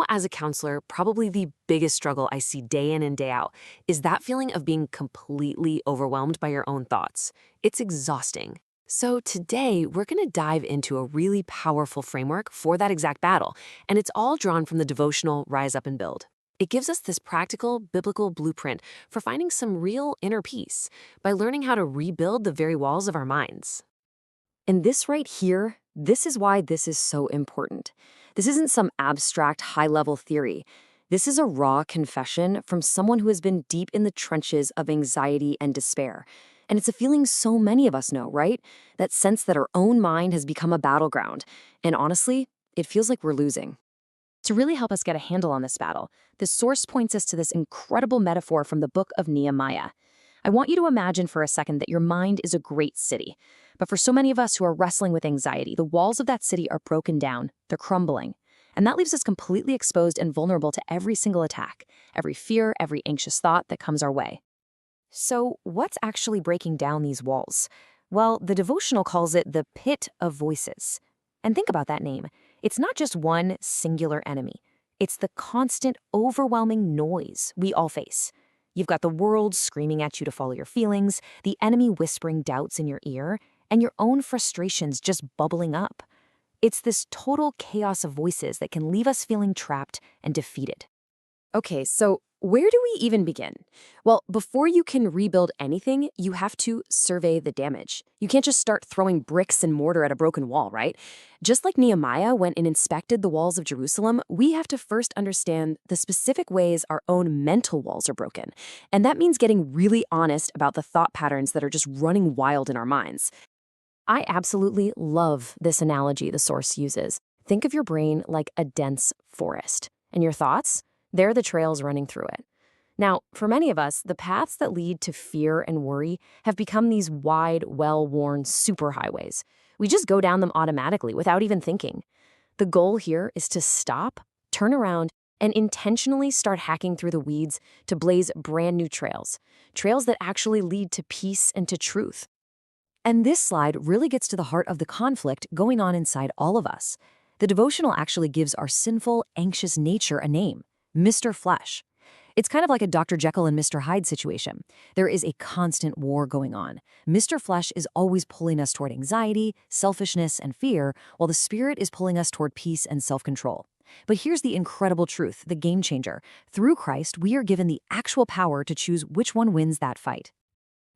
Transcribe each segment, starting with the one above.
As a counselor, probably the biggest struggle I see day in and day out is that feeling of being completely overwhelmed by your own thoughts. It's exhausting. So, today, we're going to dive into a really powerful framework for that exact battle, and it's all drawn from the devotional Rise Up and Build. It gives us this practical, biblical blueprint for finding some real inner peace by learning how to rebuild the very walls of our minds. And this right here, this is why this is so important. This isn't some abstract, high level theory. This is a raw confession from someone who has been deep in the trenches of anxiety and despair. And it's a feeling so many of us know, right? That sense that our own mind has become a battleground. And honestly, it feels like we're losing. To really help us get a handle on this battle, this source points us to this incredible metaphor from the book of Nehemiah. I want you to imagine for a second that your mind is a great city. But for so many of us who are wrestling with anxiety, the walls of that city are broken down, they're crumbling. And that leaves us completely exposed and vulnerable to every single attack, every fear, every anxious thought that comes our way. So, what's actually breaking down these walls? Well, the devotional calls it the pit of voices. And think about that name. It's not just one singular enemy. It's the constant, overwhelming noise we all face. You've got the world screaming at you to follow your feelings, the enemy whispering doubts in your ear, and your own frustrations just bubbling up. It's this total chaos of voices that can leave us feeling trapped and defeated. Okay, so where do we even begin? Well, before you can rebuild anything, you have to survey the damage. You can't just start throwing bricks and mortar at a broken wall, right? Just like Nehemiah went and inspected the walls of Jerusalem, we have to first understand the specific ways our own mental walls are broken. And that means getting really honest about the thought patterns that are just running wild in our minds. I absolutely love this analogy the source uses. Think of your brain like a dense forest, and your thoughts, they're the trails running through it. Now, for many of us, the paths that lead to fear and worry have become these wide, well-worn superhighways. We just go down them automatically without even thinking. The goal here is to stop, turn around, and intentionally start hacking through the weeds to blaze brand new trails, trails that actually lead to peace and to truth. And this slide really gets to the heart of the conflict going on inside all of us. The devotional actually gives our sinful, anxious nature a name, Mr. Flesh. It's kind of like a Dr. Jekyll and Mr. Hyde situation. There is a constant war going on. Mr. Flesh is always pulling us toward anxiety, selfishness, and fear, while the Spirit is pulling us toward peace and self-control. But here's the incredible truth, the game changer. Through Christ, we are given the actual power to choose which one wins that fight.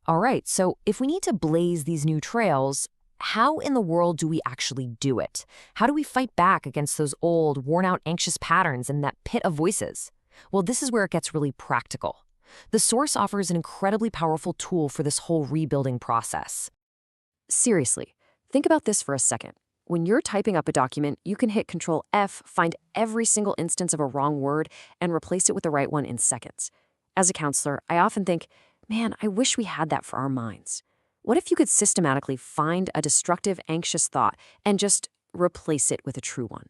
All right, so if we need to blaze these new trails, how in the world do we actually do it? How do we fight back against those old, worn-out, anxious patterns and that pit of voices? Well, this is where it gets really practical. The source offers an incredibly powerful tool for this whole rebuilding process. Seriously, think about this for a second. When you're typing up a document, you can hit Control F, find every single instance of a wrong word, and replace it with the right one in seconds. As a counselor, I often think, man, I wish we had that for our minds. What if you could systematically find a destructive, anxious thought and just replace it with a true one?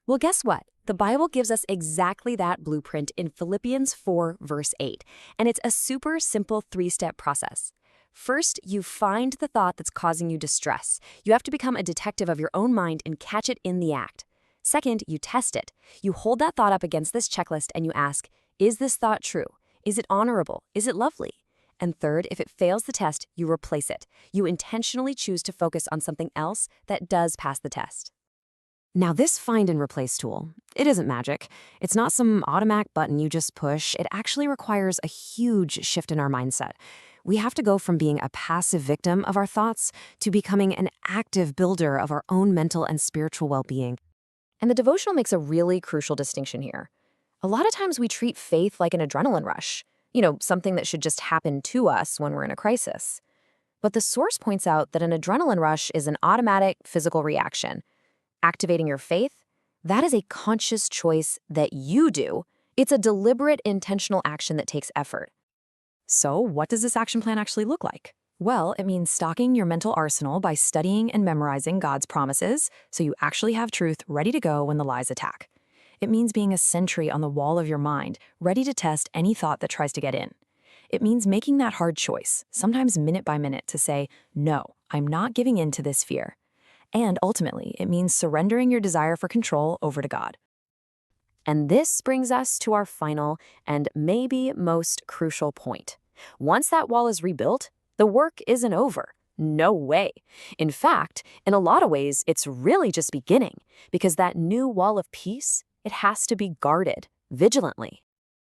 Well, guess what? The Bible gives us exactly that blueprint in Philippians 4, verse 8, and it's a super simple three-step process. First, you find the thought that's causing you distress. You have to become a detective of your own mind and catch it in the act. Second, you test it. You hold that thought up against this checklist and you ask, is this thought true? Is it honorable? Is it lovely? And third, if it fails the test, you replace it. You intentionally choose to focus on something else that does pass the test. Now, this find and replace tool, it isn't magic. It's not some automatic button you just push. It actually requires a huge shift in our mindset. We have to go from being a passive victim of our thoughts to becoming an active builder of our own mental and spiritual well-being. And the devotional makes a really crucial distinction here. A lot of times we treat faith like an adrenaline rush, something that should just happen to us when we're in a crisis. But the source points out that an adrenaline rush is an automatic physical reaction. Activating your faith, that is a conscious choice that you do. It's a deliberate, intentional action that takes effort. So, what does this action plan actually look like? Well, it means stocking your mental arsenal by studying and memorizing God's promises so you actually have truth ready to go when the lies attack. It means being a sentry on the wall of your mind, ready to test any thought that tries to get in. It means making that hard choice, sometimes minute by minute, to say, no, I'm not giving in to this fear. And ultimately, it means surrendering your desire for control over to God. And this brings us to our final and maybe most crucial point. Once that wall is rebuilt, the work isn't over. No way. In fact, in a lot of ways, it's really just beginning, because that new wall of peace, it has to be guarded vigilantly.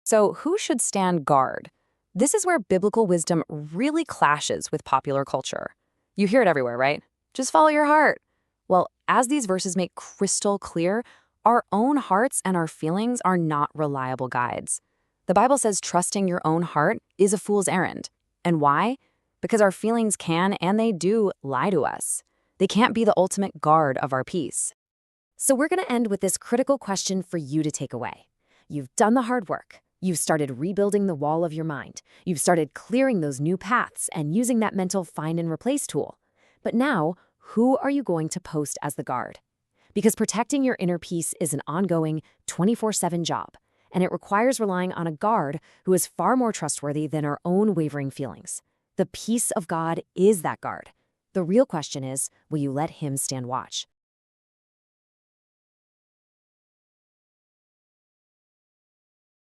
So who should stand guard? This is where biblical wisdom really clashes with popular culture. You hear it everywhere, right? Just follow your heart. Well, as these verses make crystal clear, our own hearts and our feelings are not reliable guides. The Bible says trusting your own heart is a fool's errand. And why? Because our feelings can and they do lie to us. They can't be the ultimate guard of our peace. So we're going to end with this critical question for you to take away. You've done the hard work. You've started rebuilding the wall of your mind. You've started clearing those new paths and using that mental find and replace tool. But now, who are you going to post as the guard? Because protecting your inner peace is an ongoing 24/7 job, and it requires relying on a guard who is far more trustworthy than our own wavering feelings. The peace of God is that guard. The real question is, will you let him stand watch?